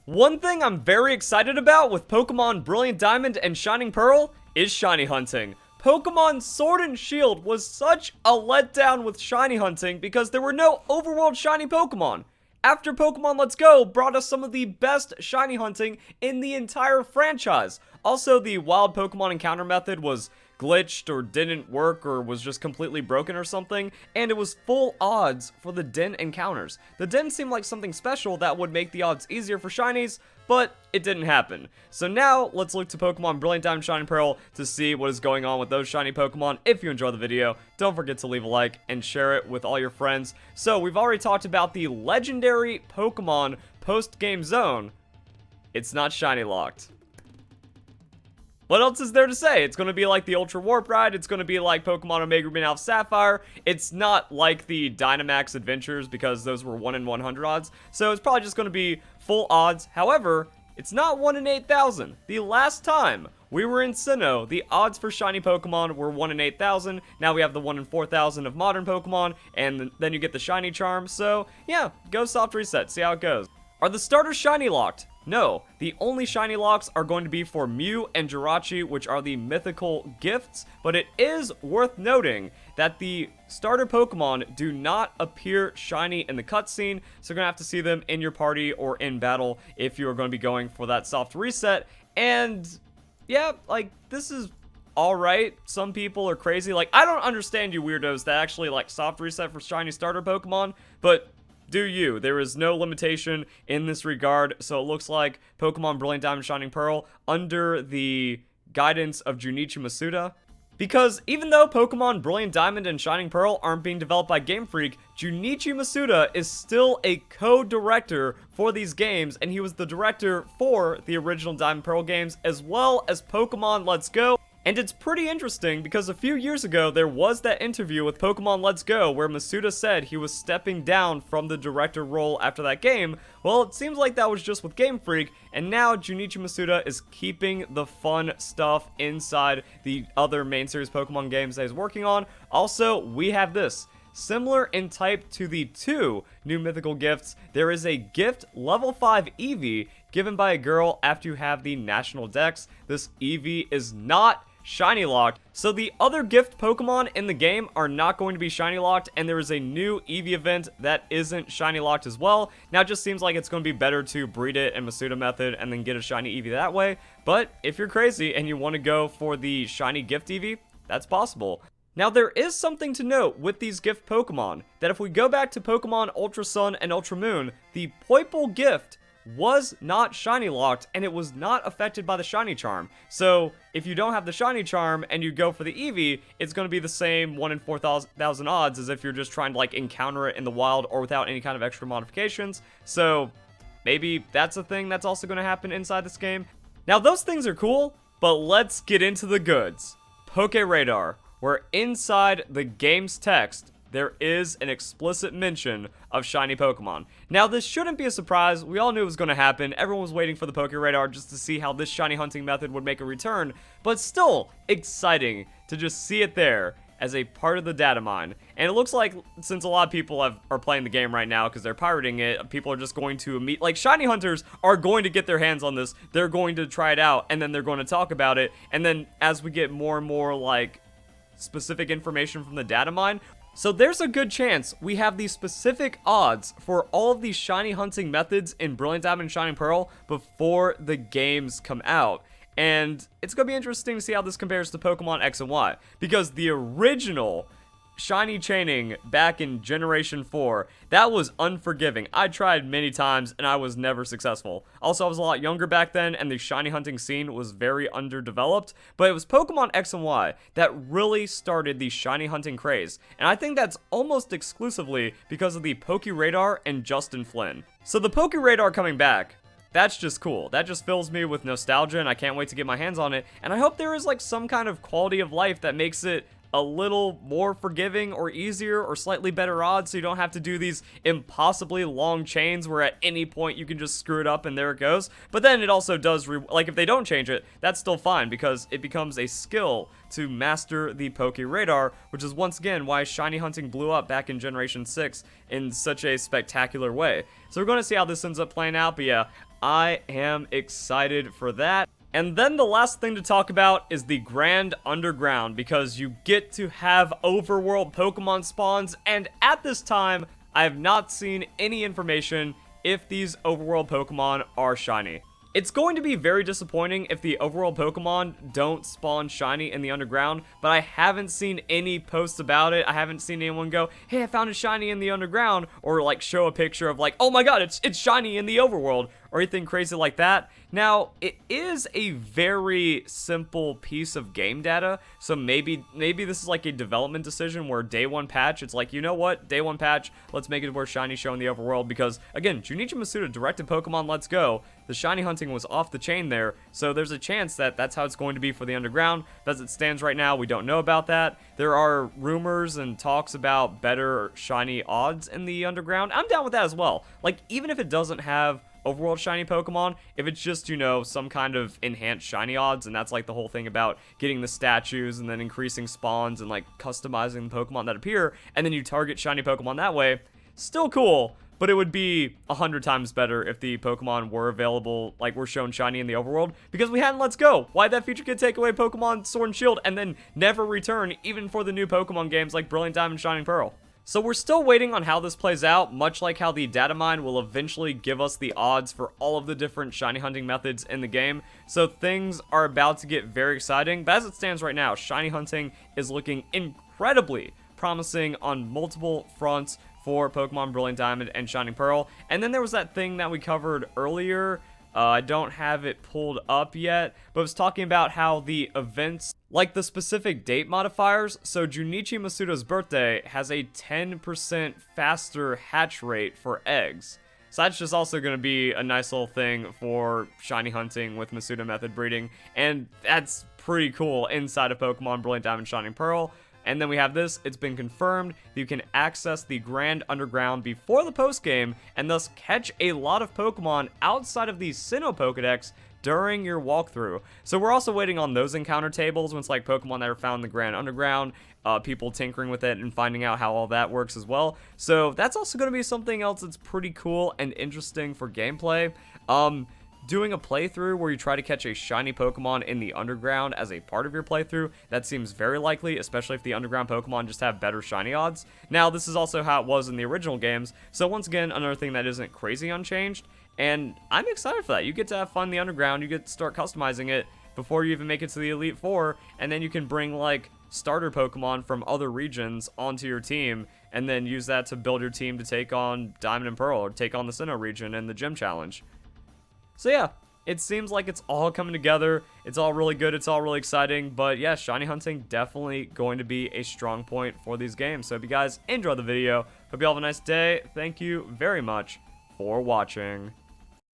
One thing I'm very excited about with Pokemon Brilliant Diamond and Shining Pearl is shiny hunting. Pokemon Sword and Shield was such a letdown with shiny hunting because there were no overworld shiny Pokemon. After Pokemon Let's Go brought us some of the best shiny hunting in the entire franchise. Also, the wild Pokemon encounter method was glitched or didn't work or was just completely broken or something, and it was full odds for the den encounters. The den seemed like something special that would make the odds easier for shinies, but it didn't happen. So now, let's look to Pokemon Brilliant Diamond Shining Pearl to see what is going on with those shiny Pokemon. If you enjoyed the video, don't forget to leave a like and share it with all your friends. So, we've already talked about the legendary Pokemon post-game zone. It's not shiny locked. What else is there to say? It's going to be like the Ultra Warp Ride. It's going to be like Pokemon Omega Ruby and Alpha Sapphire. It's not like the Dynamax Adventures because those were 1 in 100 odds. So it's probably just going to be full odds. However, it's not 1 in 8,000. The last time we were in Sinnoh, the odds for shiny Pokemon were 1 in 8,000. Now we have the 1 in 4,000 of modern Pokemon. And then you get the shiny charm. So yeah, go soft reset. See how it goes. Are the starters shiny locked? No, the only shiny locks are going to be for Mew and Jirachi, which are the mythical gifts, but it is worth noting that the starter Pokemon do not appear shiny in the cutscene, so you're going to have to see them in your party or in battle if you are going to be going for that soft reset. And yeah, like, this is alright. Some people are crazy. Like, I don't understand you weirdos that actually like soft reset for shiny starter Pokemon, but do you. There is no limitation in this regard, so it looks like Pokemon Brilliant Diamond Shining Pearl under the guidance of Junichi Masuda. Because even though Pokemon Brilliant Diamond and Shining Pearl aren't being developed by Game Freak, Junichi Masuda is still a co-director for these games, and he was the director for the original Diamond Pearl games, as well as Pokemon Let's Go. And it's pretty interesting because a few years ago, there was that interview with Pokemon Let's Go where Masuda said he was stepping down from the director role after that game. Well, it seems like that was just with Game Freak, and now Junichi Masuda is keeping the fun stuff inside the other main series Pokemon games that he's working on. Also, we have this. Similar in type to the 2 new mythical gifts, there is a gift level 5 Eevee given by a girl after you have the National Dex. This Eevee is not shiny locked, so the other gift Pokemon in the game are not going to be shiny locked, and there is a new Eevee event that isn't shiny locked as well. Now it just seems like it's going to be better to breed it in Masuda method and then get a shiny Eevee that way, but if you're crazy and you want to go for the shiny gift Eevee, that's possible. Now there is something to note with these gift Pokemon, that if we go back to Pokemon Ultra Sun and Ultra Moon, the Poipole gift was not shiny locked, and it was not affected by the shiny charm. So if you don't have the shiny charm and you go for the Eevee, it's going to be the same 1 in 4,000 odds as if you're just trying to like encounter it in the wild or without any kind of extra modifications. So maybe that's a thing that's also going to happen inside this game. Now those things are cool, but let's get into the goods. Poke Radar, where inside the game's text there is an explicit mention of shiny Pokemon. Now, this shouldn't be a surprise. We all knew it was going to happen. Everyone was waiting for the Poke Radar just to see how this shiny hunting method would make a return, but still exciting to just see it there as a part of the Datamine. And it looks like, since a lot of people are playing the game right now because they're pirating it, people are just going to meet, like, shiny hunters are going to get their hands on this. They're going to try it out, and then they're going to talk about it. And then as we get more and more, like, specific information from the Datamine, so there's a good chance we have the specific odds for all of these shiny hunting methods in Brilliant Diamond and Shining Pearl before the games come out. And it's going to be interesting to see how this compares to Pokemon X and Y, because the original shiny chaining back in Generation 4, that was unforgiving. I tried many times and I was never successful. Also, I was a lot younger back then and the shiny hunting scene was very underdeveloped, but it was Pokemon X and Y that really started the shiny hunting craze, and I think that's almost exclusively because of the Poke Radar and Justin Flynn. So the Poke Radar coming back, that's just cool. That just fills me with nostalgia and I can't wait to get my hands on it, and I hope there is like some kind of quality of life that makes it a little more forgiving or easier or slightly better odds, so you don't have to do these impossibly long chains where at any point you can just screw it up and there it goes. But then it also does, like, if they don't change it, that's still fine because it becomes a skill to master the Poke Radar, which is once again why shiny hunting blew up back in Generation 6 in such a spectacular way. So we're going to see how this ends up playing out, but yeah, I am excited for that. And then the last thing to talk about is the Grand Underground, because you get to have overworld Pokemon spawns, and at this time, I have not seen any information if these overworld Pokemon are shiny. It's going to be very disappointing if the overworld Pokemon don't spawn shiny in the underground, but I haven't seen any posts about it. I haven't seen anyone go, hey, I found a shiny in the underground, or like show a picture of like, oh my god, it's shiny in the overworld, or anything crazy like that. Now, it is a very simple piece of game data, so maybe this is like a development decision where day one patch, it's like, you know what, day one patch, let's make it where shiny show in the overworld, because again, Junichi Masuda directed Pokemon Let's Go, the shiny hunting was off the chain there, so there's a chance that that's how it's going to be for the underground. As it stands right now, we don't know about that. There are rumors and talks about better shiny odds in the underground. I'm down with that as well. Like, even if it doesn't have overworld shiny Pokemon, if it's just, you know, some kind of enhanced shiny odds, and that's like the whole thing about getting the statues and then increasing spawns and like customizing the Pokemon that appear, and then you target shiny Pokemon that way, still cool, but it would be 100 times better if the Pokemon were available, like were shown shiny in the overworld, because we hadn't Let's Go. Why'd that feature kit take away Pokemon Sword and Shield and then never return, even for the new Pokemon games like Brilliant Diamond, Shining Pearl? So we're still waiting on how this plays out, much like how the Datamine will eventually give us the odds for all of the different shiny hunting methods in the game. So things are about to get very exciting, but as it stands right now, shiny hunting is looking incredibly promising on multiple fronts for Pokemon Brilliant Diamond and Shining Pearl. And then there was that thing that we covered earlier. I don't have it pulled up yet, but I was talking about how the events, like the specific date modifiers, so Junichi Masuda's birthday has a 10% faster hatch rate for eggs. So that's just also going to be a nice little thing for shiny hunting with Masuda method breeding, and that's pretty cool inside of Pokemon Brilliant Diamond Shining Pearl. And then we have this, it's been confirmed that you can access the Grand Underground before the post-game, and thus catch a lot of Pokemon outside of the Sinnoh Pokedex during your walkthrough. So we're also waiting on those encounter tables, when it's like Pokemon that are found in the Grand Underground, people tinkering with it and finding out how all that works as well. So that's also going to be something else that's pretty cool and interesting for gameplay. Doing a playthrough where you try to catch a shiny Pokemon in the underground as a part of your playthrough, that seems very likely, especially if the underground Pokemon just have better shiny odds. Now, this is also how it was in the original games, so once again, another thing that isn't crazy unchanged, and I'm excited for that. You get to have fun in the underground, you get to start customizing it before you even make it to the Elite Four, and then you can bring, like, starter Pokemon from other regions onto your team, and then use that to build your team to take on Diamond and Pearl, or take on the Sinnoh region in the Gym Challenge. So yeah, it seems like it's all coming together. It's all really good. It's all really exciting. But yeah, shiny hunting definitely going to be a strong point for these games. So if you guys enjoyed the video, hope you all have a nice day. Thank you very much for watching.